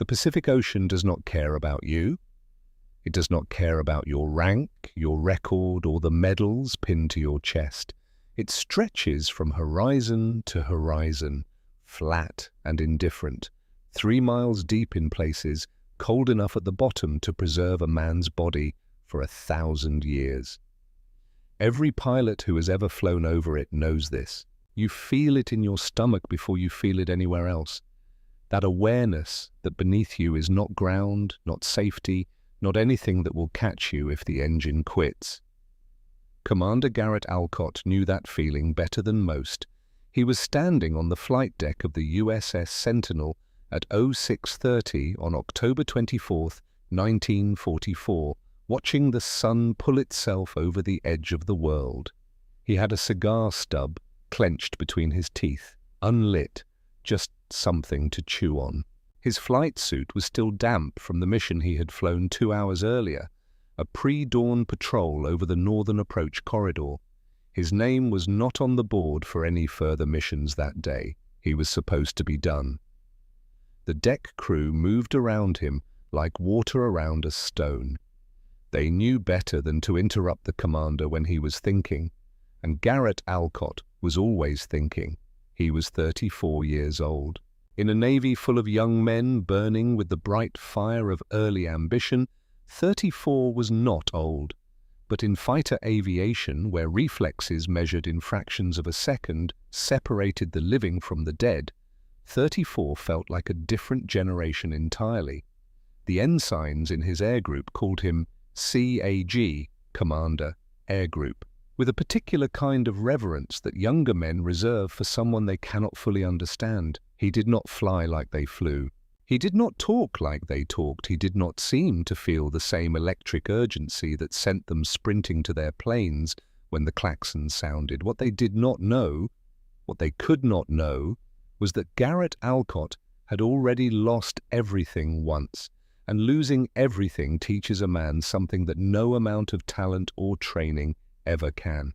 Pacific Ocean does not care about you. It does not care about your rank, your record, or the medals pinned to your chest. It stretches from horizon to horizon, flat and indifferent, 3 miles deep in places, cold enough at the bottom to preserve a man's body for 1,000 years. Every pilot who has ever flown over it knows this. You feel it in your stomach before you feel it anywhere else. That awareness that beneath you is not ground, not safety, not anything that will catch you if the engine quits. Commander Garrett Alcott knew that feeling better than most. He was standing on the flight deck of the USS Sentinel at 06:30 on October 24, 1944, watching the sun pull itself over the edge of the world. He had a cigar stub clenched between his teeth, unlit, just something to chew on. His flight suit was still damp from the mission he had flown 2 hours earlier, a pre-dawn patrol over the northern approach corridor. His name was not on the board for any further missions that day. He was supposed to be done. The deck crew moved around him like water around a stone. They knew better than to interrupt the commander when he was thinking, and Garrett Alcott was always thinking. He was 34 years old. In a navy full of young men burning with the bright fire of early ambition, 34 was not old. But in fighter aviation, where reflexes measured in fractions of a second separated the living from the dead, 34 felt like a different generation entirely. The ensigns in his air group called him CAG, Commander, Air Group, with a particular kind of reverence that younger men reserve for someone they cannot fully understand. He did not fly like they flew. He did not talk like they talked. He did not seem to feel the same electric urgency that sent them sprinting to their planes when the klaxon sounded. What they did not know, what they could not know, was that Garrett Alcott had already lost everything once, and losing everything teaches a man something that no amount of talent or training ever can.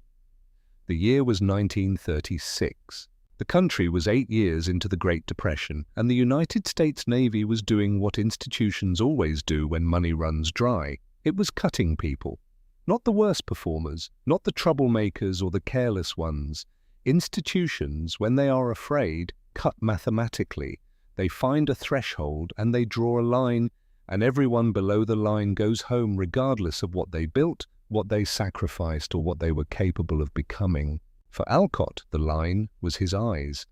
The year was 1936. The country was 8 years into the Great Depression, and the United States Navy was doing what institutions always do when money runs dry. It was cutting people. Not the worst performers, not the troublemakers or the careless ones. Institutions, when they are afraid, cut mathematically. They find a threshold and they draw a line, and everyone below the line goes home regardless of what they built, what they sacrificed, or what they were capable of becoming. For Alcott, the line was his eyes.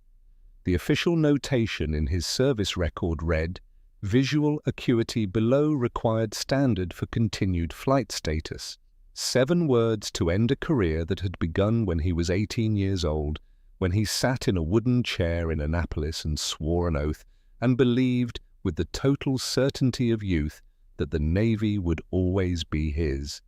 The official notation in his service record read, "Visual acuity below required standard for continued flight status." 7 words to end a career that had begun when he was 18 years old, when he sat in a wooden chair in Annapolis and swore an oath, and believed, with the total certainty of youth, that the Navy would always be his.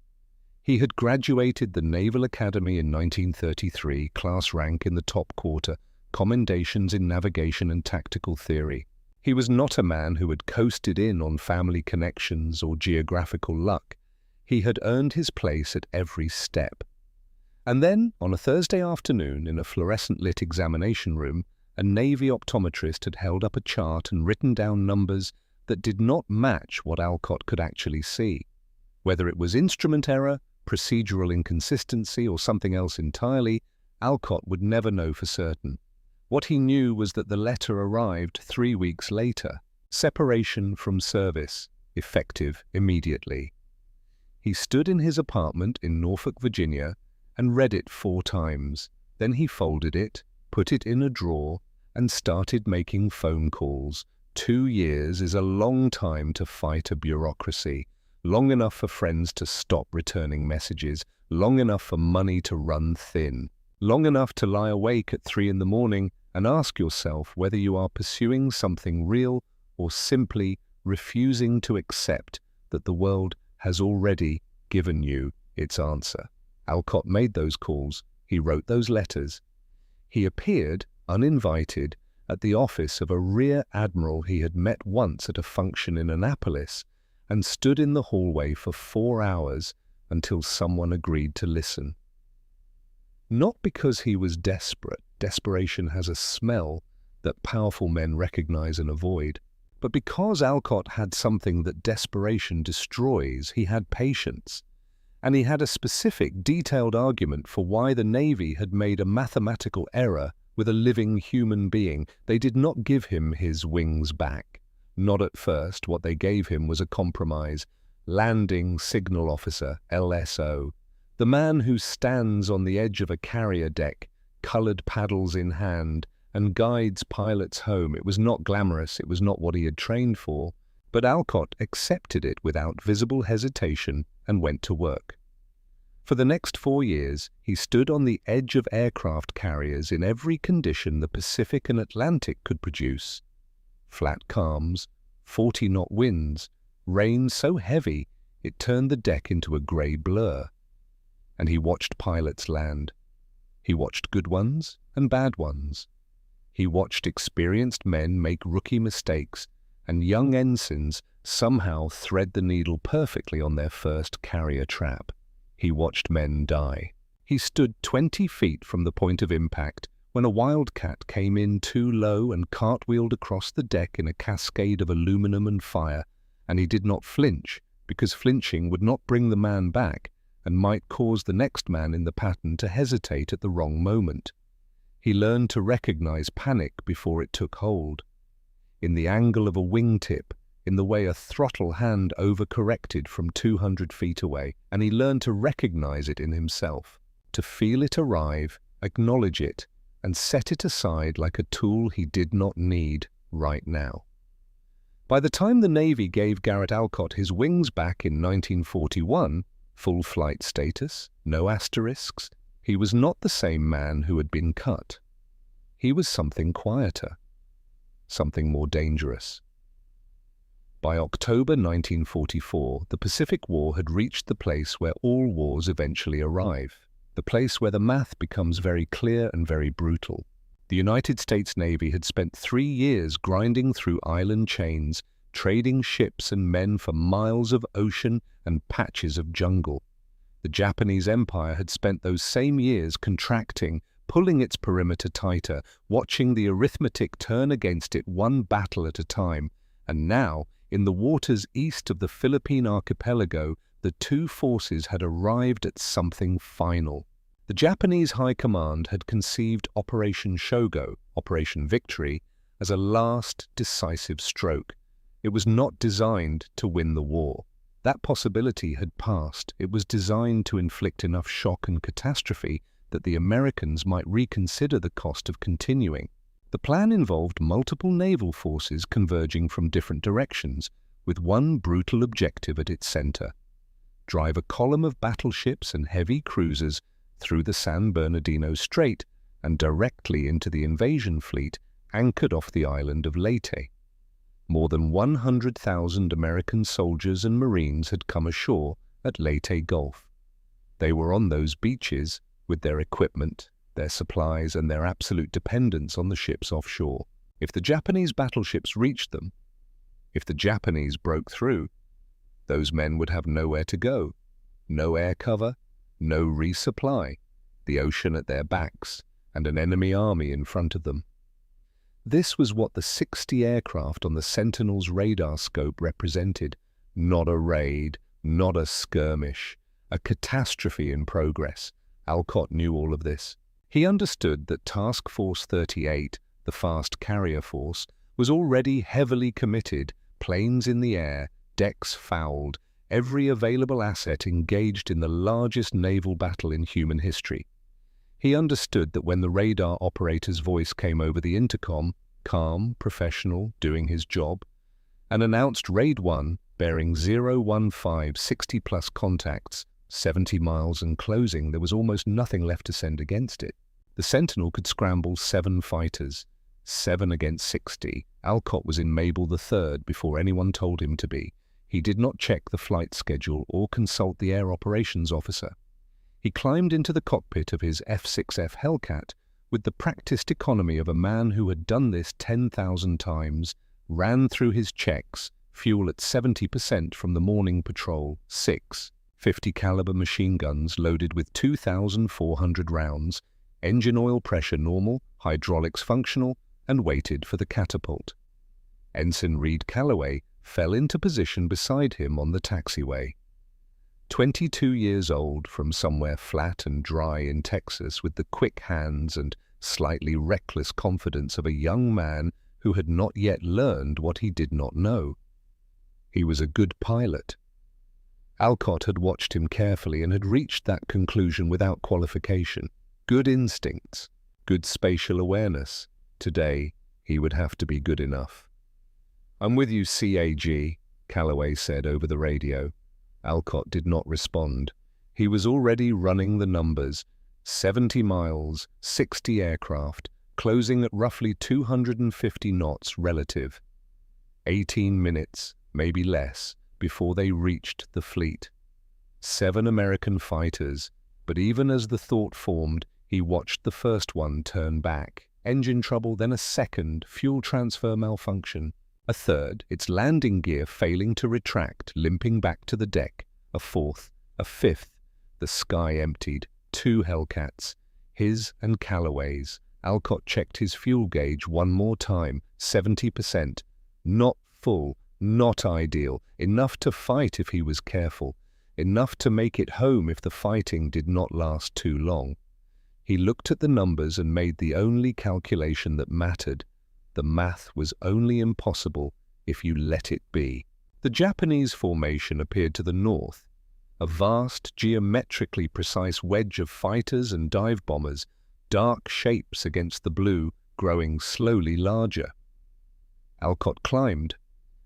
He had graduated the Naval Academy in 1933, class rank in the top quarter, commendations in navigation and tactical theory. He was not a man who had coasted in on family connections or geographical luck. He had earned his place at every step. And then, on a Thursday afternoon, in a fluorescent-lit examination room, a Navy optometrist had held up a chart and written down numbers that did not match what Alcott could actually see. Whether it was instrument error, procedural inconsistency, or something else entirely, Alcott would never know for certain. What he knew was that the letter arrived 3 weeks later. Separation from service, effective immediately. He stood in his apartment in Norfolk, Virginia, and read it 4 times. Then he folded it, put it in a drawer, and started making phone calls. 2 years is a long time to fight a bureaucracy. Long enough for friends to stop returning messages, long enough for money to run thin, long enough to lie awake at 3 in the morning and ask yourself whether you are pursuing something real or simply refusing to accept that the world has already given you its answer. Alcott made those calls. He wrote those letters. He appeared, uninvited, at the office of a rear admiral he had met once at a function in Annapolis, and stood in the hallway for 4 hours until someone agreed to listen. Not because he was desperate. Desperation has a smell that powerful men recognize and avoid. But because Alcott had something that desperation destroys, he had patience. And he had a specific, detailed argument for why the Navy had made a mathematical error with a living human being. They did not give him his wings back. Not at first. What they gave him was a compromise. Landing Signal Officer, LSO. The man who stands on the edge of a carrier deck, colored paddles in hand, and guides pilots home. It was not glamorous. It was not what he had trained for. But Alcott accepted it without visible hesitation and went to work. For the next 4 years, he stood on the edge of aircraft carriers in every condition the Pacific and Atlantic could produce. Flat calms, 40-knot winds, rain so heavy it turned the deck into a grey blur. And he watched pilots land. He watched good ones and bad ones. He watched experienced men make rookie mistakes and young ensigns somehow thread the needle perfectly on their first carrier trap. He watched men die. He stood 20 feet from the point of impact when a wildcat came in too low and cartwheeled across the deck in a cascade of aluminum and fire, and he did not flinch, because flinching would not bring the man back and might cause the next man in the pattern to hesitate at the wrong moment. He learned to recognize panic before it took hold. In the angle of a wingtip, in the way a throttle hand overcorrected from 200 feet away, and he learned to recognize it in himself, to feel it arrive, acknowledge it, and set it aside like a tool he did not need right now. By the time the Navy gave Garrett Alcott his wings back in 1941, full flight status, no asterisks, he was not the same man who had been cut. He was something quieter, something more dangerous. By October 1944, the Pacific War had reached the place where all wars eventually arrive, the place where the math becomes very clear and very brutal. The United States Navy had spent 3 years grinding through island chains, trading ships and men for miles of ocean and patches of jungle. The Japanese Empire had spent those same years contracting, pulling its perimeter tighter, watching the arithmetic turn against it one battle at a time, and now, in the waters east of the Philippine archipelago, the two forces had arrived at something final. The Japanese High Command had conceived Operation Shogo, Operation Victory, as a last decisive stroke. It was not designed to win the war. That possibility had passed. It was designed to inflict enough shock and catastrophe that the Americans might reconsider the cost of continuing. The plan involved multiple naval forces converging from different directions, with one brutal objective at its center: drive a column of battleships and heavy cruisers through the San Bernardino Strait and directly into the invasion fleet anchored off the island of Leyte. More than 100,000 American soldiers and Marines had come ashore at Leyte Gulf. They were on those beaches with their equipment, their supplies, and their absolute dependence on the ships offshore. If the Japanese battleships reached them, if the Japanese broke through, those men would have nowhere to go, no air cover, no resupply, the ocean at their backs, and an enemy army in front of them. This was what the 60 aircraft on the Sentinel's radar scope represented. Not a raid, not a skirmish, a catastrophe in progress. Alcott knew all of this. He understood that Task Force 38, the fast carrier force, was already heavily committed, planes in the air, decks fouled, every available asset engaged in the largest naval battle in human history. He understood that when the radar operator's voice came over the intercom, calm, professional, doing his job, and announced Raid 1, bearing 015 60-plus contacts, 70 miles and closing, there was almost nothing left to send against it. The Sentinel could scramble 7 fighters, 7 against 60. Alcott was in Mabel III before anyone told him to be. He did not check the flight schedule or consult the air operations officer. He climbed into the cockpit of his F-6F Hellcat with the practiced economy of a man who had done this 10,000 times, ran through his checks, fuel at 70% from the morning patrol, 6 50-caliber machine guns loaded with 2,400 rounds, engine oil pressure normal, hydraulics functional, and waited for the catapult. Ensign Reed Calloway fell into position beside him on the taxiway. 22 years old, from somewhere flat and dry in Texas, with the quick hands and slightly reckless confidence of a young man who had not yet learned what he did not know. He was a good pilot. Alcott had watched him carefully and had reached that conclusion without qualification. Good instincts, good spatial awareness. Today, he would have to be good enough. "I'm with you, CAG," Calloway said over the radio. Alcott did not respond. He was already running the numbers. 70 miles, 60 aircraft, closing at roughly 250 knots relative. 18 minutes, maybe less, before they reached the fleet. 7 American fighters, but even as the thought formed, he watched the first one turn back. Engine trouble, then a second, fuel transfer malfunction. A third, its landing gear failing to retract, limping back to the deck. A fourth, a fifth. The sky emptied. 2 Hellcats, his and Calloway's. Alcott checked his fuel gauge one more time. 70%. Not full, not ideal. Enough to fight if he was careful. Enough to make it home if the fighting did not last too long. He looked at the numbers and made the only calculation that mattered. The math was only impossible if you let it be. The Japanese formation appeared to the north, a vast, geometrically precise wedge of fighters and dive bombers, dark shapes against the blue, growing slowly larger. Alcott climbed.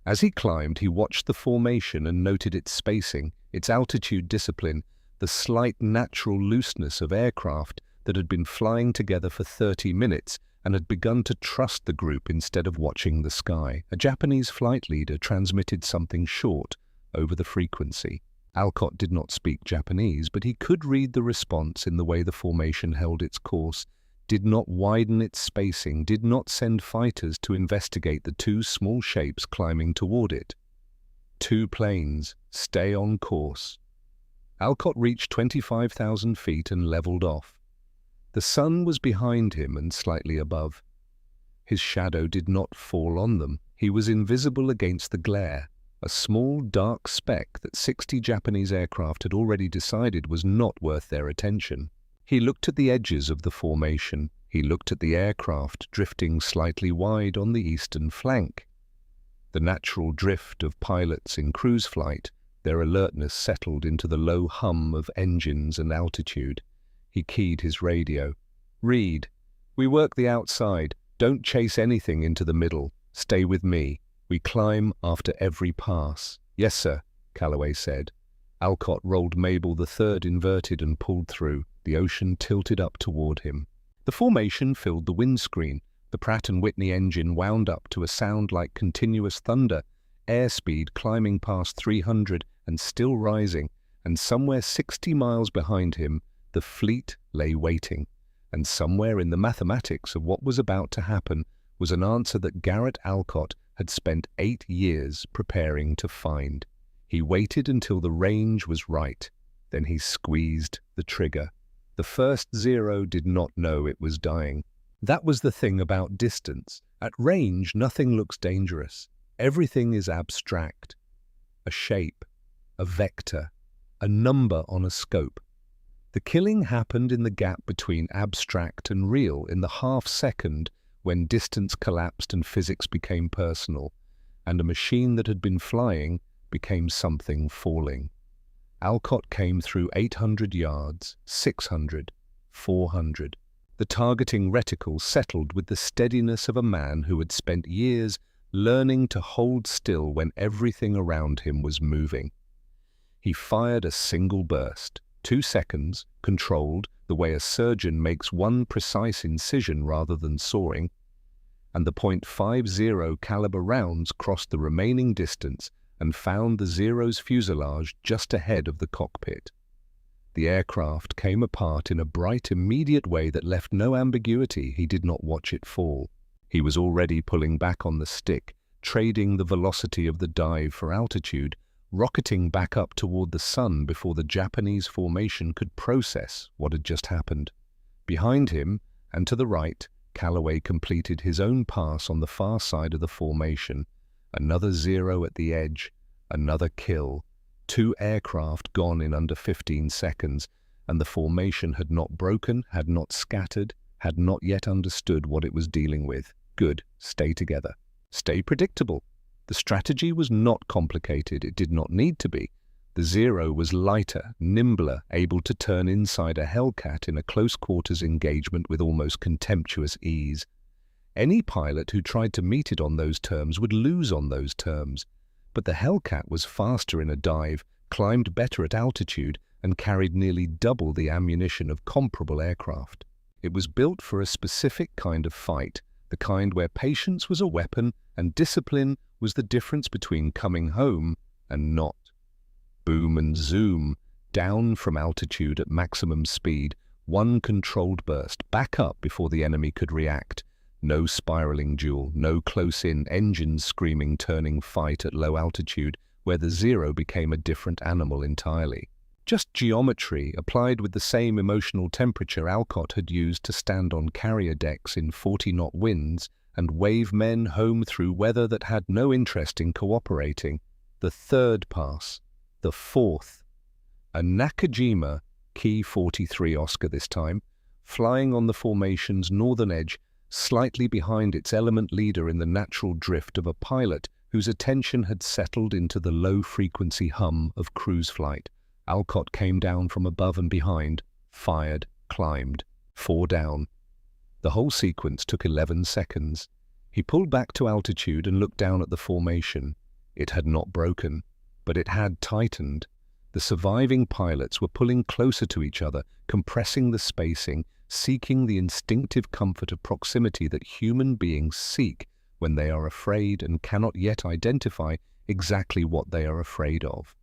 As he climbed, he watched the formation and noted its spacing, its altitude discipline, the slight natural looseness of aircraft that had been flying together for 30 minutes and had begun to trust the group instead of watching the sky. A Japanese flight leader transmitted something short over the frequency. Alcott did not speak Japanese, but he could read the response in the way the formation held its course, did not widen its spacing, did not send fighters to investigate the 2 small shapes climbing toward it. 2 planes, stay on course. Alcott reached 25,000 feet and leveled off. The sun was behind him and slightly above. His shadow did not fall on them. He was invisible against the glare, a small dark speck that 60 Japanese aircraft had already decided was not worth their attention. He looked at the edges of the formation. He looked at the aircraft drifting slightly wide on the eastern flank. The natural drift of pilots in cruise flight, their alertness settled into the low hum of engines and altitude. He keyed his radio. "Reed, we work the outside. Don't chase anything into the middle. Stay with me. We climb after every pass." "Yes, sir," Calloway said. Alcott rolled Mabel III inverted and pulled through. The ocean tilted up toward him. The formation filled the windscreen. The Pratt & Whitney engine wound up to a sound like continuous thunder, airspeed climbing past 300 and still rising, and somewhere 60 miles behind him, the fleet lay waiting, and somewhere in the mathematics of what was about to happen was an answer that Garrett Alcott had spent 8 years preparing to find. He waited until the range was right. Then he squeezed the trigger. The first Zero did not know it was dying. That was the thing about distance. At range, nothing looks dangerous. Everything is abstract. A shape, a vector, a number on a scope. The killing happened in the gap between abstract and real, in the half-second when distance collapsed and physics became personal, and a machine that had been flying became something falling. Alcott came through 800 yards, 600, 400. The targeting reticle settled with the steadiness of a man who had spent years learning to hold still when everything around him was moving. He fired a single burst. 2 seconds, controlled, the way a surgeon makes one precise incision rather than sawing, and the .50 caliber rounds crossed the remaining distance and found the Zero's fuselage just ahead of the cockpit. The aircraft came apart in a bright, immediate way that left no ambiguity. He did not watch it fall. He was already pulling back on the stick, trading the velocity of the dive for altitude, rocketing back up toward the sun before the Japanese formation could process what had just happened. Behind him, and to the right, Calloway completed his own pass on the far side of the formation, Another zero at the edge, another kill. 2 aircraft gone in under 15 seconds, and the formation had not broken, had not scattered, had not yet understood what it was dealing with. Good, stay together. Stay predictable. The strategy was not complicated, it did not need to be. The Zero was lighter, nimbler, able to turn inside a Hellcat in a close-quarters engagement with almost contemptuous ease. Any pilot who tried to meet it on those terms would lose on those terms. But the Hellcat was faster in a dive, climbed better at altitude, and carried nearly double the ammunition of comparable aircraft. It was built for a specific kind of fight, the kind where patience was a weapon and discipline was the difference between coming home and not. Boom and zoom, down from altitude at maximum speed, one controlled burst, back up before the enemy could react. No spiraling duel, no close-in, engines screaming turning fight at low altitude, where the Zero became a different animal entirely. Just geometry applied with the same emotional temperature Alcott had used to stand on carrier decks in 40-knot winds and wave men home through weather that had no interest in cooperating. The third pass. The fourth. A Nakajima Key 43 Oscar this time, flying on the formation's northern edge, slightly behind its element leader in the natural drift of a pilot whose attention had settled into the low-frequency hum of cruise flight. Alcott came down from above and behind, fired, climbed. 4 down. The whole sequence took 11 seconds. He pulled back to altitude and looked down at the formation. It had not broken, but it had tightened. The surviving pilots were pulling closer to each other, compressing the spacing, seeking the instinctive comfort of proximity that human beings seek when they are afraid and cannot yet identify exactly what they are afraid of.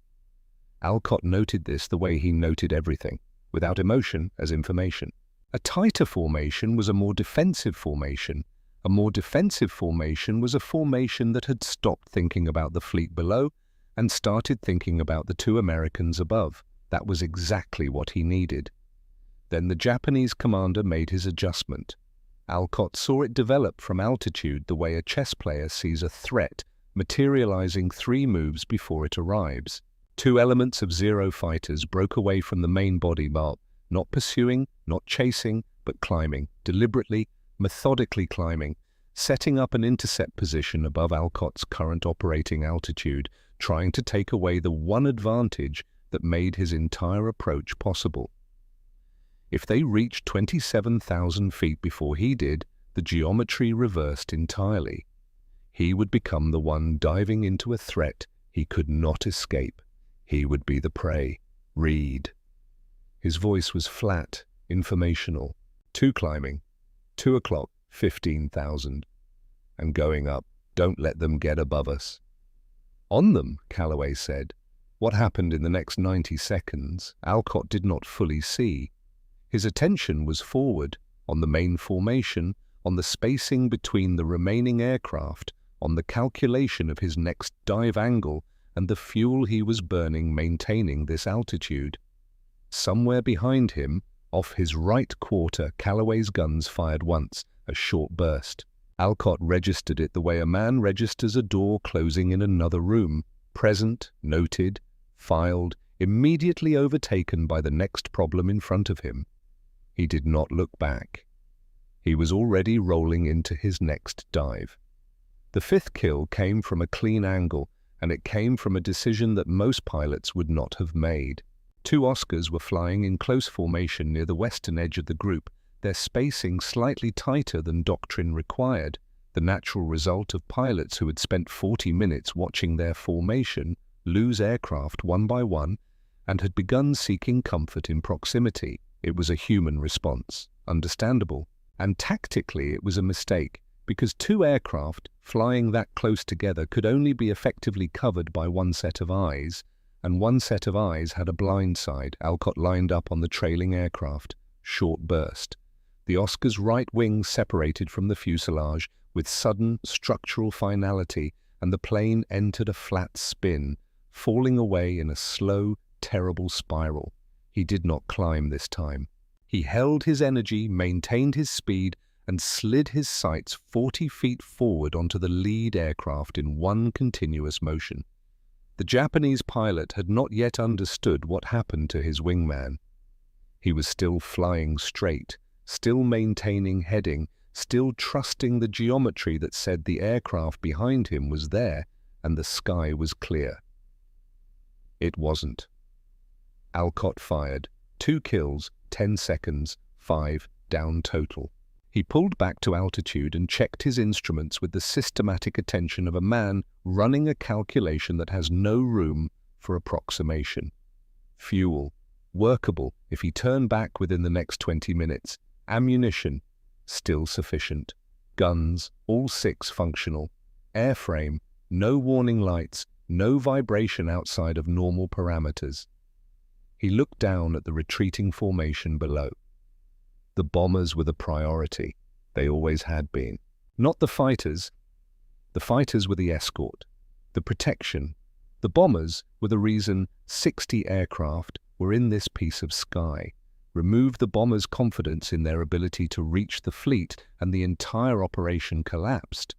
Alcott noted this the way he noted everything, without emotion as information. A tighter formation was a more defensive formation. A more defensive formation was a formation that had stopped thinking about the fleet below and started thinking about the 2 Americans above. That was exactly what he needed. Then the Japanese commander made his adjustment. Alcott saw it develop from altitude the way a chess player sees a threat materializing 3 moves before it arrives. 2 elements of Zero fighters broke away from the main body mark, not pursuing, not chasing, but climbing, deliberately, methodically climbing, setting up an intercept position above Alcott's current operating altitude, trying to take away the one advantage that made his entire approach possible. If they reached 27,000 feet before he did, the geometry reversed entirely. He would become the one diving into a threat he could not escape. He would be the prey. Read. His voice was flat, informational. 2 climbing. 2 o'clock, 15,000. And going up. Don't let them get above us. On them, Calloway said. What happened in the next 90 seconds, Alcott did not fully see. His attention was forward, on the main formation, on the spacing between the remaining aircraft, on the calculation of his next dive angle, and the fuel he was burning maintaining this altitude. Somewhere behind him, off his right quarter, Calloway's guns fired once, a short burst. Alcott registered it the way a man registers a door closing in another room, present, noted, filed, immediately overtaken by the next problem in front of him. He did not look back. He was already rolling into his next dive. The 5th kill came from a clean angle, and it came from a decision that most pilots would not have made. 2 Oscars were flying in close formation near the western edge of the group, their spacing slightly tighter than doctrine required, the natural result of pilots who had spent 40 minutes watching their formation lose aircraft one by one and had begun seeking comfort in proximity. It was a human response, understandable, and tactically it was a mistake, because 2 aircraft flying that close together could only be effectively covered by one set of eyes, and one set of eyes had a blind side. Alcott lined up on the trailing aircraft. Short burst. The Oscar's right wing separated from the fuselage with sudden structural finality, and the plane entered a flat spin, falling away in a slow, terrible spiral. He did not climb this time. He held his energy, maintained his speed, and slid his sights 40 feet forward onto the lead aircraft in one continuous motion. The Japanese pilot had not yet understood what happened to his wingman. He was still flying straight, still maintaining heading, still trusting the geometry that said the aircraft behind him was there and the sky was clear. It wasn't. Alcott fired. 2 kills, 10 seconds, 5 down total. He pulled back to altitude and checked his instruments with the systematic attention of a man running a calculation that has no room for approximation. Fuel, workable if he turned back within the next 20 minutes. Ammunition, still sufficient. Guns, all 6 functional. Airframe, no warning lights, no vibration outside of normal parameters. He looked down at the retreating formation below. The bombers were the priority. They always had been. Not the fighters. The fighters were the escort, the protection. The bombers were the reason 60 aircraft were in this piece of sky. Remove the bombers' confidence in their ability to reach the fleet, and the entire operation collapsed.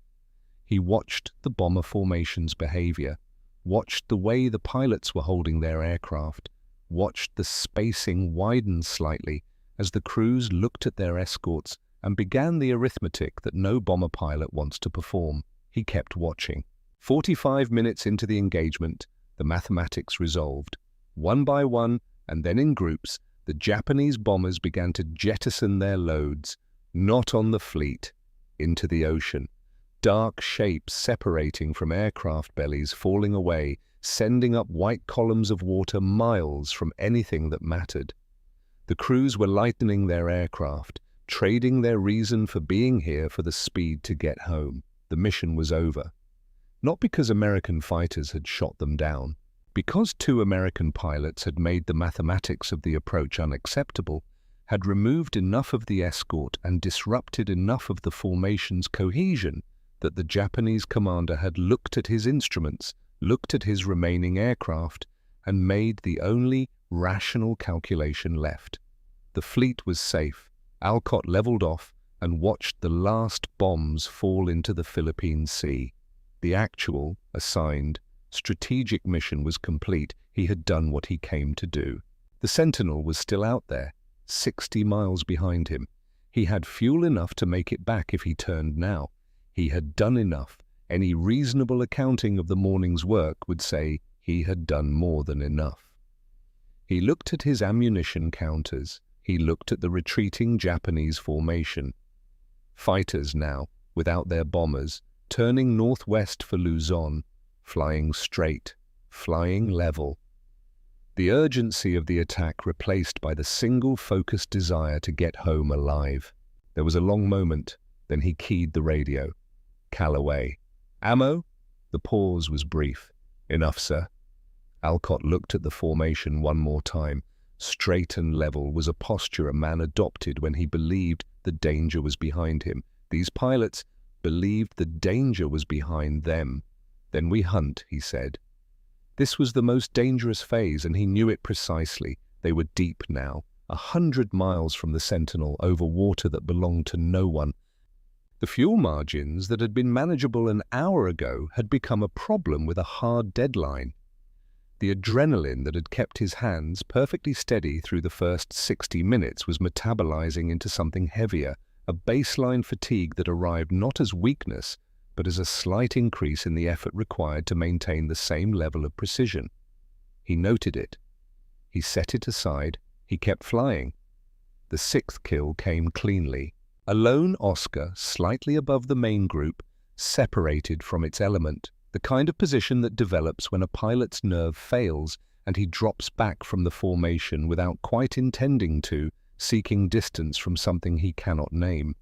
He watched the bomber formation's behavior, watched the way the pilots were holding their aircraft, watched the spacing widen slightly as the crews looked at their escorts and began the arithmetic that no bomber pilot wants to perform. He kept watching. 45 minutes into the engagement, the mathematics resolved. One by one, and then in groups, the Japanese bombers began to jettison their loads, not on the fleet, into the ocean. Dark shapes separating from aircraft bellies falling away, sending up white columns of water miles from anything that mattered. The crews were lightening their aircraft, trading their reason for being here for the speed to get home. The mission was over. Not because American fighters had shot them down. Because 2 American pilots had made the mathematics of the approach unacceptable, had removed enough of the escort and disrupted enough of the formation's cohesion that the Japanese commander had looked at his instruments, looked at his remaining aircraft, and made the only rational calculation left. The fleet was safe. Alcott leveled off and watched the last bombs fall into the Philippine Sea. The actual, assigned, strategic mission was complete. He had done what he came to do. The Sentinel was still out there, 60 miles behind him. He had fuel enough to make it back if he turned now. He had done enough. Any reasonable accounting of the morning's work would say he had done more than enough. He looked at his ammunition counters. He looked at the retreating Japanese formation. Fighters now, without their bombers, turning northwest for Luzon, flying straight, flying level. The urgency of the attack replaced by the single focused desire to get home alive. There was a long moment, then he keyed the radio. Callaway. Ammo? The pause was brief. Enough, sir. Alcott looked at the formation one more time. Straight and level was a posture a man adopted when he believed the danger was behind him. These pilots believed the danger was behind them. Then we hunt, he said. This was the most dangerous phase, and he knew it precisely. They were deep now, 100 miles from the Sentinel, over water that belonged to no one. The fuel margins that had been manageable an hour ago had become a problem with a hard deadline. The adrenaline that had kept his hands perfectly steady through the first 60 minutes was metabolizing into something heavier, a baseline fatigue that arrived not as weakness, but as a slight increase in the effort required to maintain the same level of precision. He noted it. He set it aside. He kept flying. The 6th kill came cleanly. A lone Oscar, slightly above the main group, separated from its element, the kind of position that develops when a pilot's nerve fails and he drops back from the formation without quite intending to, seeking distance from something he cannot name.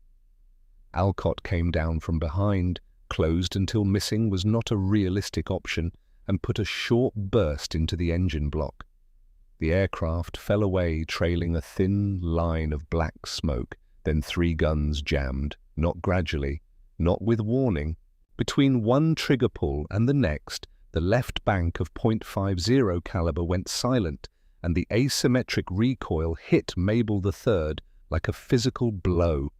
Alcott came down from behind, closed until missing was not a realistic option, and put a short burst into the engine block. The aircraft fell away, trailing a thin line of black smoke. Then 3 guns jammed, not gradually, not with warning. Between one trigger pull and the next, the left bank of .50 caliber went silent, and the asymmetric recoil hit Mabel III like a physical blow.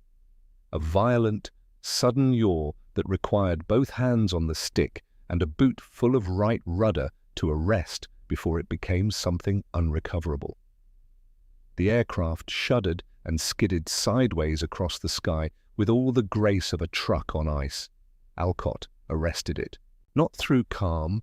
a violent, sudden yaw that required both hands on the stick and a boot full of right rudder to arrest before it became something unrecoverable. The aircraft shuddered and skidded sideways across the sky with all the grace of a truck on ice. Alcott arrested it. Not through calm.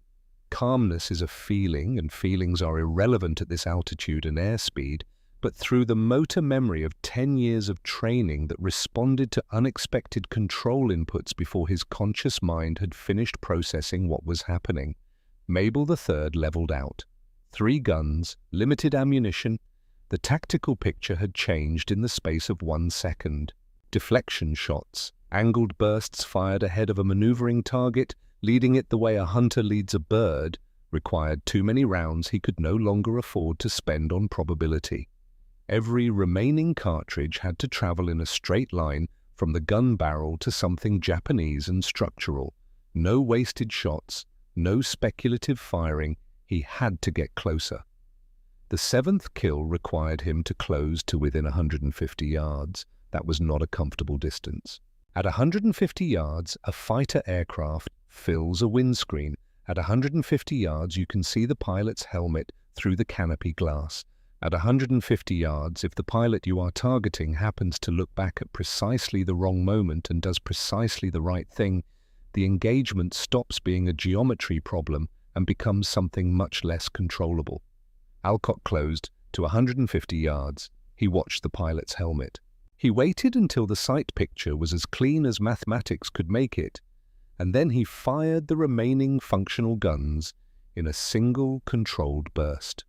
Calmness is a feeling, and feelings are irrelevant at this altitude and airspeed, but through the motor memory of 10 years of training that responded to unexpected control inputs before his conscious mind had finished processing what was happening. Mabel III leveled out. 3 guns, limited ammunition. The tactical picture had changed in the space of 1 second. Deflection shots, angled bursts fired ahead of a maneuvering target, leading it the way a hunter leads a bird, required too many rounds he could no longer afford to spend on probability. Every remaining cartridge had to travel in a straight line from the gun barrel to something Japanese and structural. No wasted shots, no speculative firing. He had to get closer. The 7th kill required him to close to within 150 yards. That was not a comfortable distance. At 150 yards, a fighter aircraft fills a windscreen. At 150 yards, you can see the pilot's helmet through the canopy glass. At 150 yards, if the pilot you are targeting happens to look back at precisely the wrong moment and does precisely the right thing, the engagement stops being a geometry problem and becomes something much less controllable. Alcott closed to 150 yards. He watched the pilot's helmet. He waited until the sight picture was as clean as mathematics could make it, and then he fired the remaining functional guns in a single controlled burst.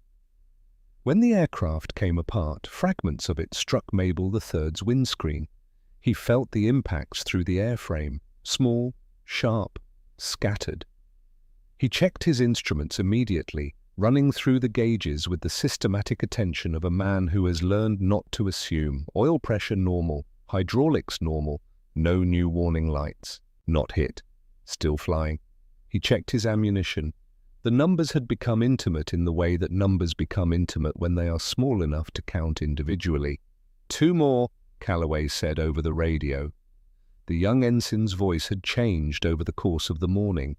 When the aircraft came apart, fragments of it struck Mabel III's windscreen. He felt the impacts through the airframe, small, sharp, scattered. He checked his instruments immediately, running through the gauges with the systematic attention of a man who has learned not to assume. Oil pressure normal, hydraulics normal, no new warning lights, not hit, still flying. He checked his ammunition. The numbers had become intimate in the way that numbers become intimate when they are small enough to count individually. 2 more, Calloway said over the radio. The young ensign's voice had changed over the course of the morning.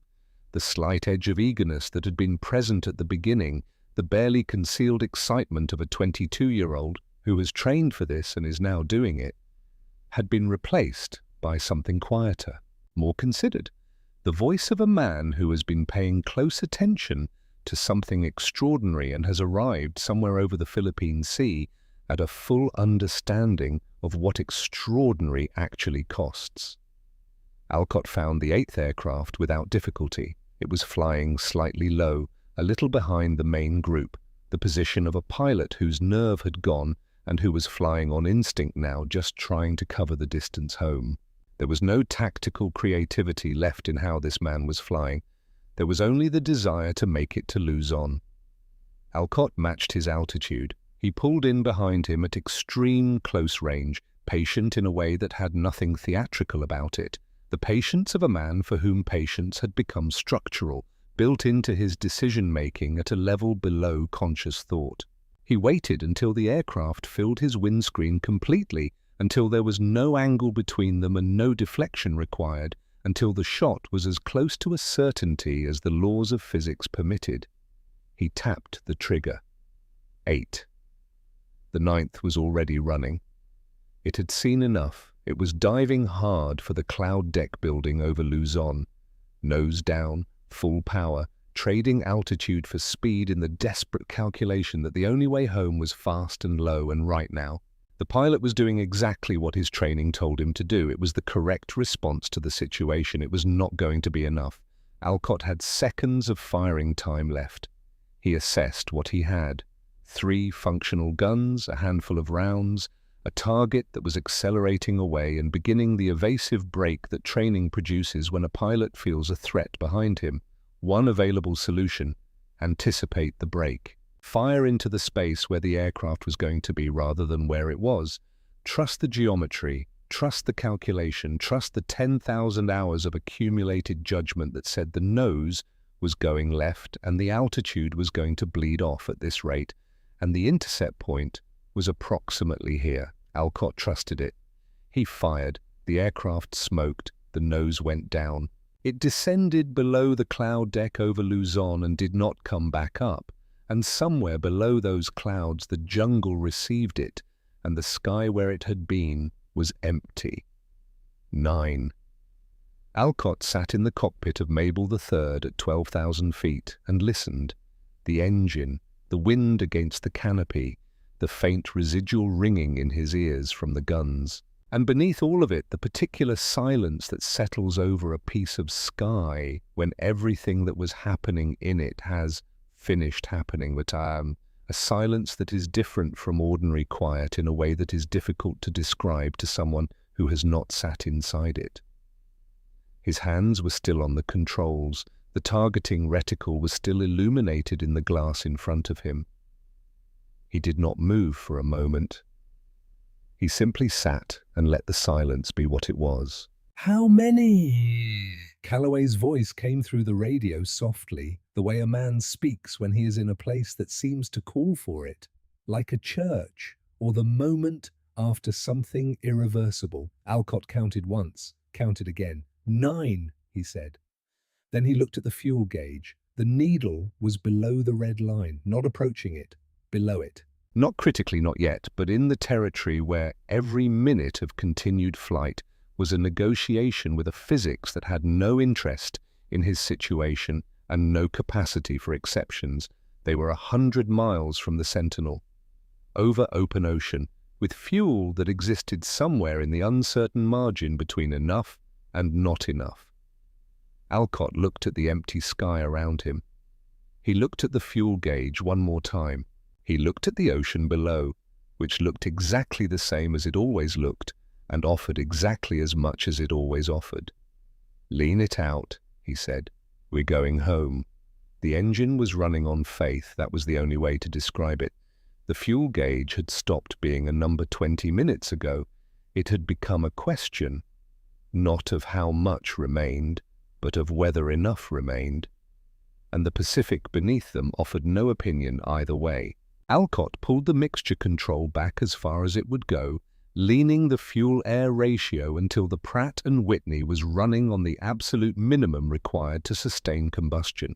The slight edge of eagerness that had been present at the beginning, the barely concealed excitement of a 22-year-old who was trained for this and is now doing it, had been replaced by something quieter, more considered. The voice of a man who has been paying close attention to something extraordinary and has arrived somewhere over the Philippine Sea at a full understanding of what extraordinary actually costs. Alcott found the 8th aircraft without difficulty. It was flying slightly low, a little behind the main group, the position of a pilot whose nerve had gone and who was flying on instinct now, just trying to cover the distance home. There was no tactical creativity left in how this man was flying. There was only the desire to make it to Luzon. Alcott matched his altitude. He pulled in behind him at extreme close range, patient in a way that had nothing theatrical about it. The patience of a man for whom patience had become structural, built into his decision-making at a level below conscious thought. He waited until the aircraft filled his windscreen completely, until there was no angle between them and no deflection required, until the shot was as close to a certainty as the laws of physics permitted. He tapped the trigger. 8. The 9th was already running. It had seen enough. It was diving hard for the cloud deck building over Luzon. Nose down, full power, trading altitude for speed in the desperate calculation that the only way home was fast and low and right now. The pilot was doing exactly what his training told him to do. It was the correct response to the situation. It was not going to be enough. Alcott had seconds of firing time left. He assessed what he had. 3 functional guns, a handful of rounds, a target that was accelerating away and beginning the evasive brake that training produces when a pilot feels a threat behind him. One available solution: anticipate the brake. Fire into the space where the aircraft was going to be rather than where it was. Trust the geometry, trust the calculation, trust the 10,000 hours of accumulated judgment that said the nose was going left and the altitude was going to bleed off at this rate, and the intercept point was approximately here. Alcott trusted it. He fired. The aircraft smoked, the nose went down. It descended below the cloud deck over Luzon and did not come back up, and somewhere below those clouds the jungle received it, and the sky where it had been was empty. 9. Alcott sat in the cockpit of Mabel III at 12,000 feet and listened. The engine, the wind against the canopy, the faint residual ringing in his ears from the guns. And beneath all of it, the particular silence that settles over a piece of sky when everything that was happening in it has finished happening, but a silence that is different from ordinary quiet in a way that is difficult to describe to someone who has not sat inside it. His hands were still on the controls. The targeting reticle was still illuminated in the glass in front of him. He did not move for a moment. He simply sat and let the silence be what it was. "How many?" Calloway's voice came through the radio softly, the way a man speaks when he is in a place that seems to call for it, like a church or the moment after something irreversible. Alcott counted once, counted again. 9, he said. Then he looked at the fuel gauge. The needle was below the red line, not approaching it, below it. Not critically, not yet, but in the territory where every minute of continued flight was a negotiation with a physics that had no interest in his situation and no capacity for exceptions. They were 100 miles from the Sentinel, over open ocean, with fuel that existed somewhere in the uncertain margin between enough and not enough. Alcott looked at the empty sky around him. He looked at the fuel gauge one more time. He looked at the ocean below, which looked exactly the same as it always looked and offered exactly as much as it always offered. "Lean it out," he said. "We're going home." The engine was running on faith. That was the only way to describe it. The fuel gauge had stopped being a number 20 minutes ago. It had become a question, not of how much remained, but of whether enough remained. And the Pacific beneath them offered no opinion either way. Alcott pulled the mixture control back as far as it would go, leaning the fuel-air ratio until the Pratt & Whitney was running on the absolute minimum required to sustain combustion.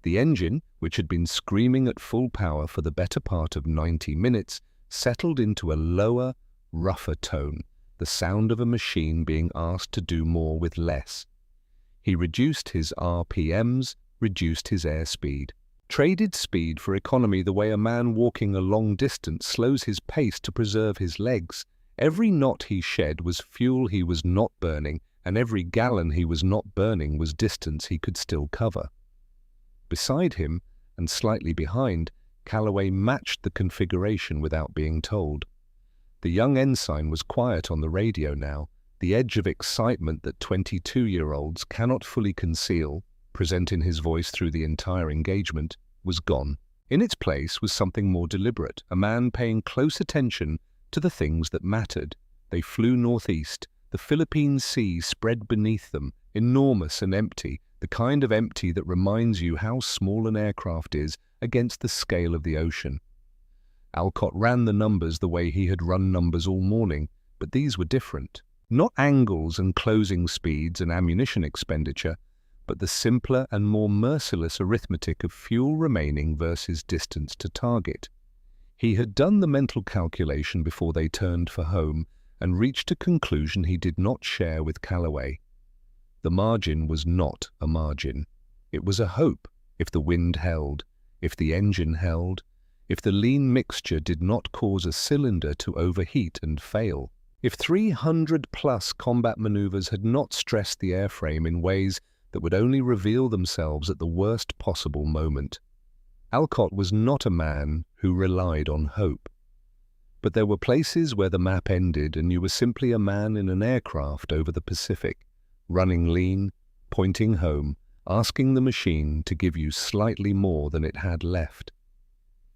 The engine, which had been screaming at full power for the better part of 90 minutes, settled into a lower, rougher tone, the sound of a machine being asked to do more with less. He reduced his RPMs, reduced his airspeed. Traded speed for economy the way a man walking a long distance slows his pace to preserve his legs. Every knot he shed was fuel he was not burning, and every gallon he was not burning was distance he could still cover. Beside him, and slightly behind, Calloway matched the configuration without being told. The young ensign was quiet on the radio now. The edge of excitement that 22-year-olds cannot fully conceal, present in his voice through the entire engagement, was gone. In its place was something more deliberate, a man paying close attention to the things that mattered. They flew northeast. The Philippine Sea spread beneath them, enormous and empty, the kind of empty that reminds you how small an aircraft is against the scale of the ocean. Alcott ran the numbers the way he had run numbers all morning, but these were different. Not angles and closing speeds and ammunition expenditure, but the simpler and more merciless arithmetic of fuel remaining versus distance to target. He had done the mental calculation before they turned for home and reached a conclusion he did not share with Calloway. The margin was not a margin. It was a hope, if the wind held, if the engine held, if the lean mixture did not cause a cylinder to overheat and fail, if 300-plus combat maneuvers had not stressed the airframe in ways that would only reveal themselves at the worst possible moment. Alcott was not a man who relied on hope. But there were places where the map ended and you were simply a man in an aircraft over the Pacific, running lean, pointing home, asking the machine to give you slightly more than it had left.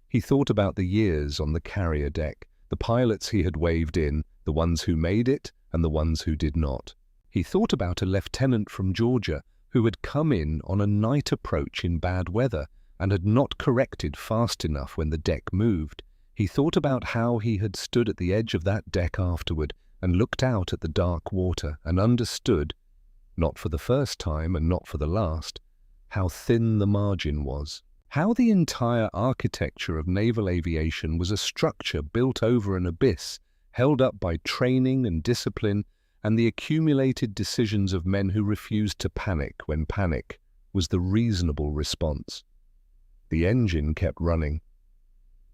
He thought about the years on the carrier deck, the pilots he had waved in, the ones who made it and the ones who did not. He thought about a lieutenant from Georgia who had come in on a night approach in bad weather and had not corrected fast enough when the deck moved. He thought about how he had stood at the edge of that deck afterward, and looked out at the dark water and understood, not for the first time and not for the last, how thin the margin was. How the entire architecture of naval aviation was a structure built over an abyss, held up by training and discipline and the accumulated decisions of men who refused to panic when panic was the reasonable response. The engine kept running.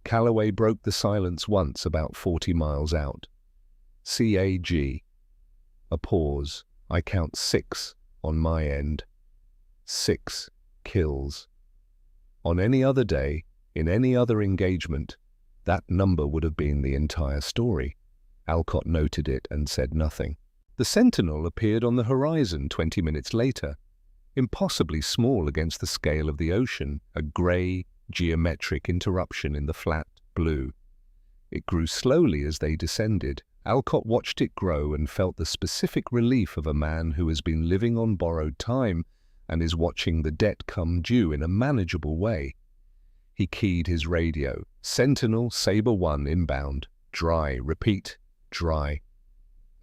Calloway broke the silence once about 40 miles out. CAG. A pause. I count 6 on my end. 6 kills. On any other day, in any other engagement, that number would have been the entire story. Alcott noted it and said nothing. The Sentinel appeared on the horizon 20 minutes later, impossibly small against the scale of the ocean, a grey, geometric interruption in the flat blue. It grew slowly as they descended. Alcott watched it grow and felt the specific relief of a man who has been living on borrowed time and is watching the debt come due in a manageable way. He keyed his radio. Sentinel, Sabre 1 inbound. Dry. Repeat. Dry.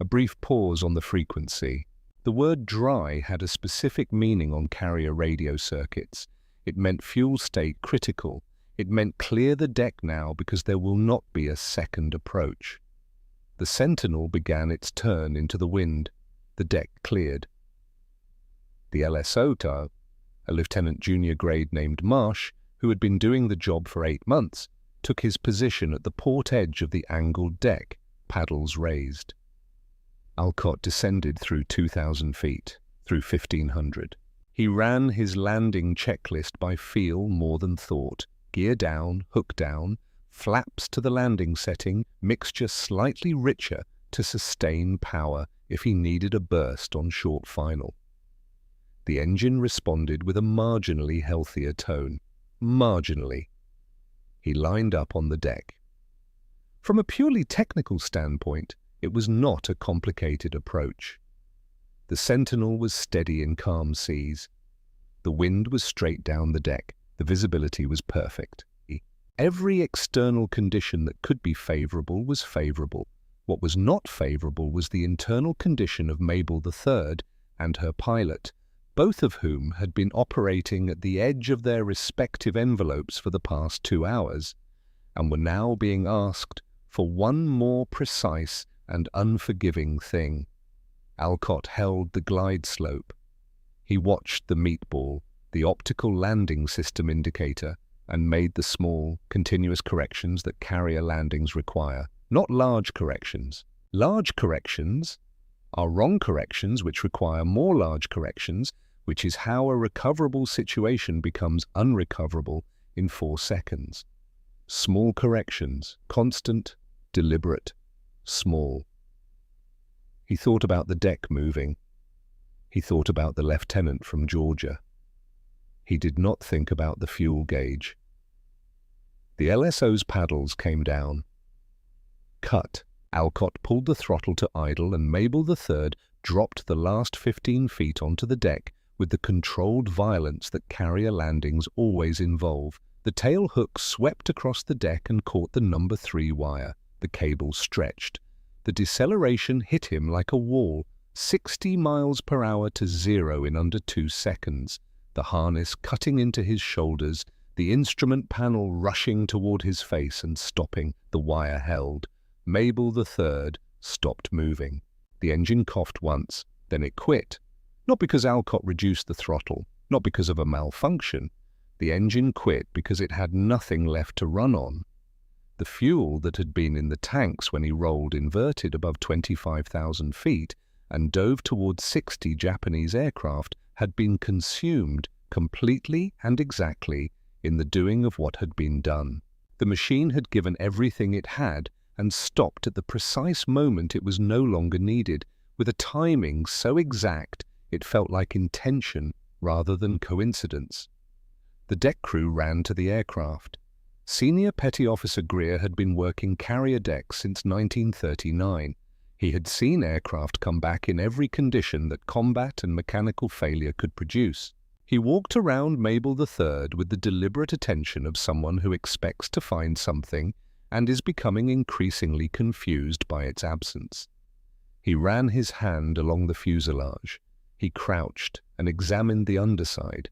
A brief pause on the frequency. The word dry had a specific meaning on carrier radio circuits. It meant fuel state critical. It meant clear the deck now because there will not be a second approach. The Sentinel began its turn into the wind. The deck cleared. The LSO, a lieutenant junior grade named Marsh, who had been doing the job for 8 months, took his position at the port edge of the angled deck, paddles raised. Alcott descended through 2,000 feet, through 1,500. He ran his landing checklist by feel more than thought. Gear down, hook down, flaps to the landing setting, mixture slightly richer to sustain power if he needed a burst on short final. The engine responded with a marginally healthier tone. Marginally. He lined up on the deck. From a purely technical standpoint, it was not a complicated approach. The Sentinel was steady in calm seas. The wind was straight down the deck. The visibility was perfect. Every external condition that could be favorable was favorable. What was not favorable was the internal condition of Mabel III and her pilot, both of whom had been operating at the edge of their respective envelopes for the past 2 hours, and were now being asked for one more precise and unforgiving thing. Alcott held the glide slope. He watched the meatball, the optical landing system indicator, and made the small, continuous corrections that carrier landings require. Not large corrections. Large corrections are wrong corrections which require more large corrections, which is how a recoverable situation becomes unrecoverable in 4 seconds. Small corrections, constant, deliberate, small. He thought about the deck moving. He thought about the lieutenant from Georgia. He did not think about the fuel gauge. The LSO's paddles came down. Cut. Alcott pulled the throttle to idle and Mabel III dropped the last 15 feet onto the deck with the controlled violence that carrier landings always involve. The tail hook swept across the deck and caught the number 3 wire. The cable stretched. The deceleration hit him like a wall, 60 miles per hour to 0 in under 2 seconds. The harness cutting into his shoulders, the instrument panel rushing toward his face and stopping. The wire held. Mabel III stopped moving. The engine coughed once, then it quit. Not because Alcott reduced the throttle, not because of a malfunction. The engine quit because it had nothing left to run on. The fuel that had been in the tanks when he rolled inverted above 25,000 feet and dove toward 60 Japanese aircraft had been consumed completely and exactly in the doing of what had been done. The machine had given everything it had and stopped at the precise moment it was no longer needed, with a timing so exact it felt like intention rather than coincidence. The deck crew ran to the aircraft. Senior Petty Officer Greer had been working carrier decks since 1939. He had seen aircraft come back in every condition that combat and mechanical failure could produce. He walked around Mabel III with the deliberate attention of someone who expects to find something and is becoming increasingly confused by its absence. He ran his hand along the fuselage. He crouched and examined the underside.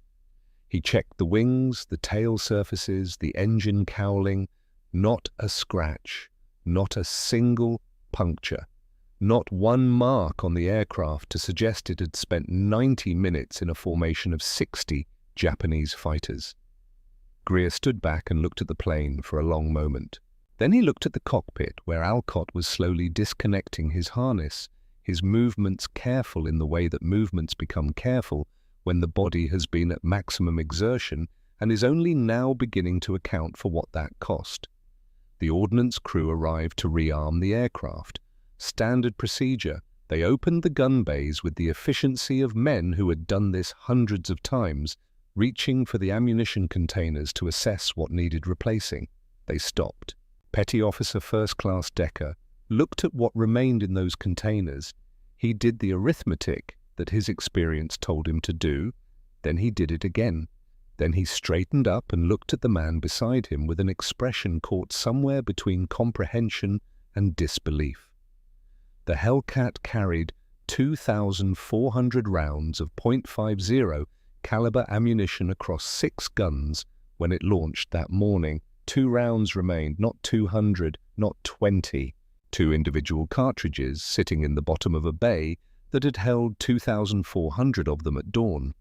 He checked the wings, the tail surfaces, the engine cowling. Not a scratch, not a single puncture, not one mark on the aircraft to suggest it had spent 90 minutes in a formation of 60 Japanese fighters. Greer stood back and looked at the plane for a long moment. Then he looked at the cockpit, where Alcott was slowly disconnecting his harness, his movements careful in the way that movements become careful when the body has been at maximum exertion and is only now beginning to account for what that cost. The ordnance crew arrived to rearm the aircraft. Standard procedure, they opened the gun bays with the efficiency of men who had done this hundreds of times, reaching for the ammunition containers to assess what needed replacing. They stopped. Petty Officer First Class Decker looked at what remained in those containers. He did the arithmetic that his experience told him to do. Then he did it again. Then he straightened up and looked at the man beside him with an expression caught somewhere between comprehension and disbelief. The Hellcat carried 2,400 rounds of .50 caliber ammunition across 6 guns when it launched that morning. 2 rounds remained, not 200, not 20. 2 individual cartridges sitting in the bottom of a bay that had held 2,400 of them at dawn.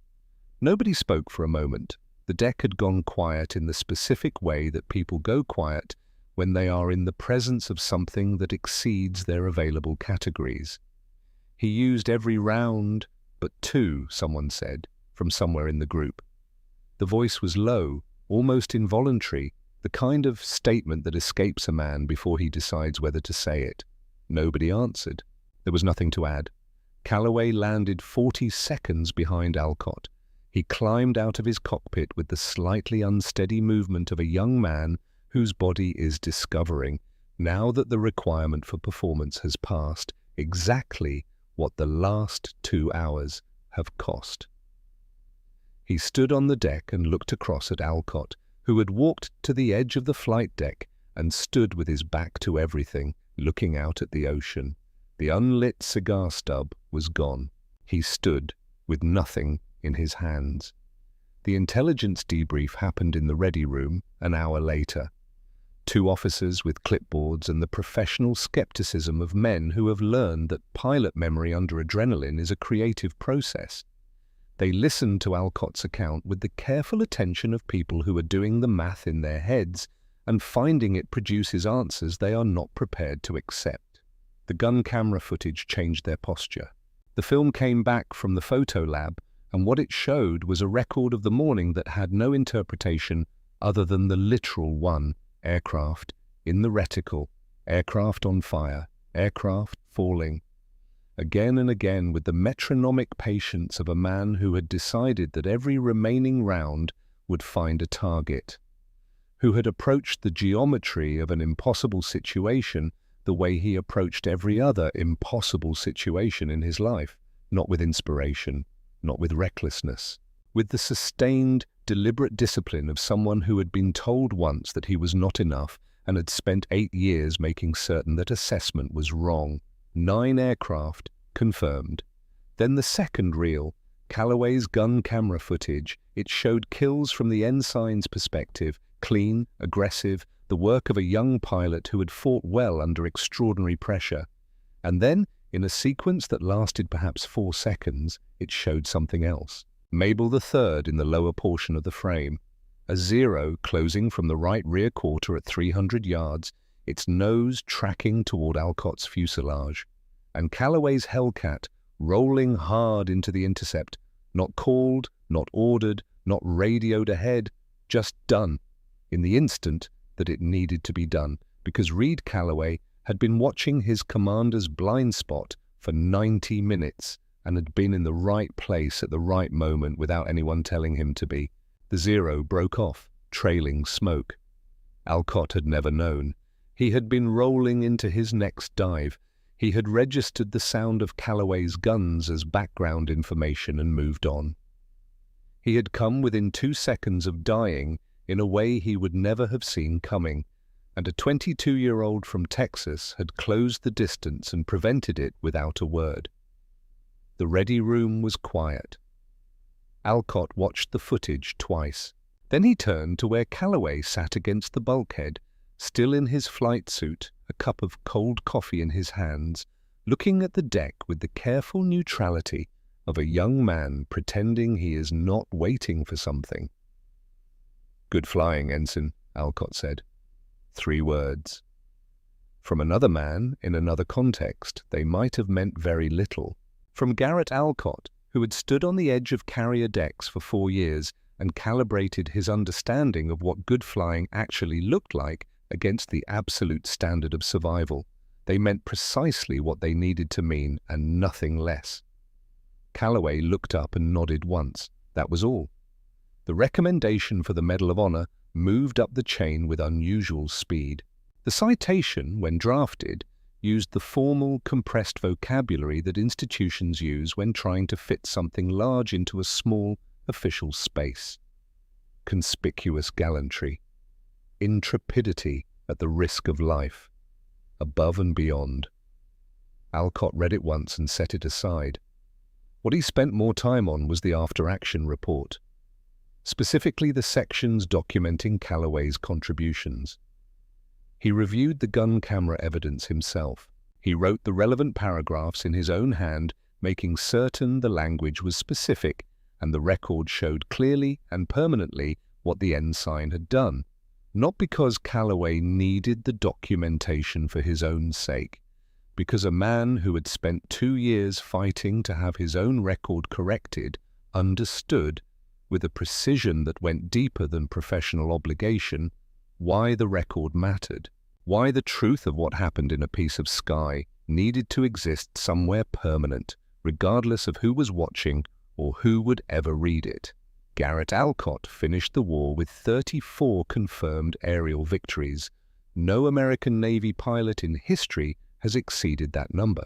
Nobody spoke for a moment. The deck had gone quiet in the specific way that people go quiet when they are in the presence of something that exceeds their available categories. He used every round but 2, someone said, from somewhere in the group. The voice was low, almost involuntary, the kind of statement that escapes a man before he decides whether to say it. Nobody answered. There was nothing to add. Calloway landed 40 seconds behind Alcott. He climbed out of his cockpit with the slightly unsteady movement of a young man whose body is discovering, now that the requirement for performance has passed, exactly what the last 2 hours have cost. He stood on the deck and looked across at Alcott, who had walked to the edge of the flight deck and stood with his back to everything, looking out at the ocean. The unlit cigar stub was gone. He stood with nothing in his hands. The intelligence debrief happened in the ready room an hour later. 2 officers with clipboards and the professional skepticism of men who have learned that pilot memory under adrenaline is a creative process. They listened to Alcott's account with the careful attention of people who are doing the math in their heads and finding it produces answers they are not prepared to accept. The gun camera footage changed their posture. The film came back from the photo lab, and what it showed was a record of the morning that had no interpretation other than the literal one: aircraft in the reticle, aircraft on fire, aircraft falling. Again and again, with the metronomic patience of a man who had decided that every remaining round would find a target, who had approached the geometry of an impossible situation the way he approached every other impossible situation in his life, not with inspiration, not with recklessness, with the sustained, deliberate discipline of someone who had been told once that he was not enough and had spent 8 years making certain that assessment was wrong. 9 aircraft confirmed. Then the second reel, Calloway's gun camera footage. It showed kills from the ensign's perspective, clean, aggressive, the work of a young pilot who had fought well under extraordinary pressure. And then, in a sequence that lasted perhaps 4 seconds, it showed something else. Mabel III in the lower portion of the frame. A 0 closing from the right rear quarter at 300 yards, its nose tracking toward Alcott's fuselage. And Calloway's Hellcat rolling hard into the intercept, not called, not ordered, not radioed ahead, just done, in the instant that it needed to be done, because Reed Calloway had been watching his commander's blind spot for 90 minutes and had been in the right place at the right moment without anyone telling him to be. The 0 broke off, trailing smoke. Alcott had never known. He had been rolling into his next dive. He had registered the sound of Calloway's guns as background information and moved on. He had come within 2 seconds of dying in a way he would never have seen coming, and a 22-year-old from Texas had closed the distance and prevented it without a word. The ready room was quiet. Alcott watched the footage twice. Then he turned to where Calloway sat against the bulkhead, still in his flight suit, a cup of cold coffee in his hands, looking at the deck with the careful neutrality of a young man pretending he is not waiting for something. "Good flying, Ensign," Alcott said. 3 words. From another man, in another context, they might have meant very little. From Garrett Alcott, who had stood on the edge of carrier decks for 4 years and calibrated his understanding of what good flying actually looked like against the absolute standard of survival, they meant precisely what they needed to mean and nothing less. Calloway looked up and nodded once. That was all. The recommendation for the Medal of Honor moved up the chain with unusual speed. The citation, when drafted, used the formal, compressed vocabulary that institutions use when trying to fit something large into a small, official space. Conspicuous gallantry. Intrepidity at the risk of life. Above and beyond. Alcott read it once and set it aside. What he spent more time on was the after-action report, specifically the sections documenting Calloway's contributions. He reviewed the gun camera evidence himself. He wrote the relevant paragraphs in his own hand, making certain the language was specific and the record showed clearly and permanently what the ensign had done, not because Calloway needed the documentation for his own sake, because a man who had spent 2 years fighting to have his own record corrected understood, with a precision that went deeper than professional obligation, why the record mattered, why the truth of what happened in a piece of sky needed to exist somewhere permanent, regardless of who was watching or who would ever read it. Garrett Alcott finished the war with 34 confirmed aerial victories. No American Navy pilot in history has exceeded that number.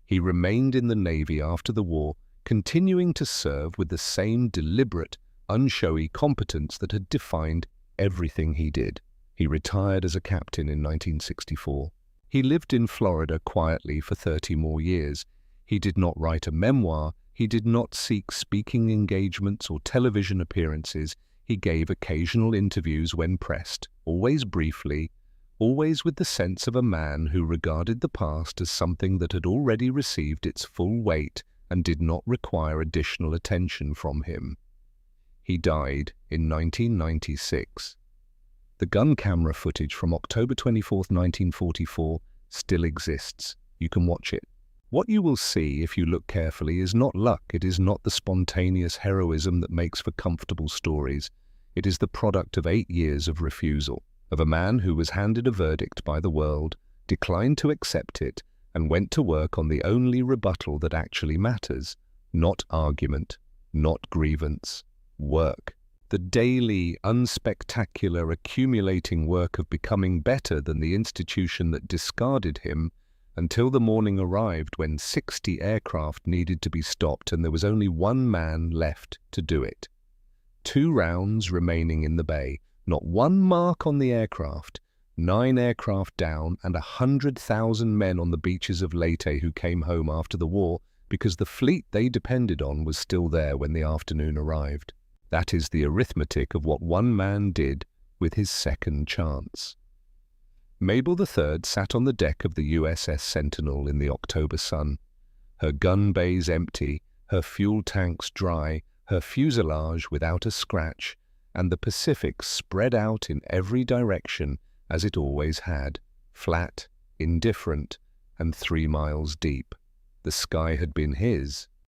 He remained in the Navy after the war, continuing to serve with the same deliberate, unshowy competence that had defined everything he did. He retired as a captain in 1964. He lived in Florida quietly for 30 more years. He did not write a memoir. He did not seek speaking engagements or television appearances. He gave occasional interviews when pressed, always briefly, always with the sense of a man who regarded the past as something that had already received its full weight and did not require additional attention from him. He died in 1996. The gun camera footage from October 24, 1944 still exists. You can watch it. What you will see if you look carefully is not luck. It is not the spontaneous heroism that makes for comfortable stories. It is the product of 8 years of refusal, of a man who was handed a verdict by the world, declined to accept it, and went to work on the only rebuttal that actually matters. Not argument, not grievance. Work. The daily, unspectacular, accumulating work of becoming better than the institution that discarded him, until the morning arrived when 60 aircraft needed to be stopped and there was only one man left to do it. 2 rounds remaining in the bay, not one mark on the aircraft, 9 aircraft down and 100,000 men on the beaches of Leyte who came home after the war because the fleet they depended on was still there when the afternoon arrived. That is the arithmetic of what one man did with his second chance. Mabel III sat on the deck of the USS Sentinel in the October sun, her gun bays empty, her fuel tanks dry, her fuselage without a scratch, and the Pacific spread out in every direction as it always had, flat, indifferent, and 3 miles deep. The sky had been his,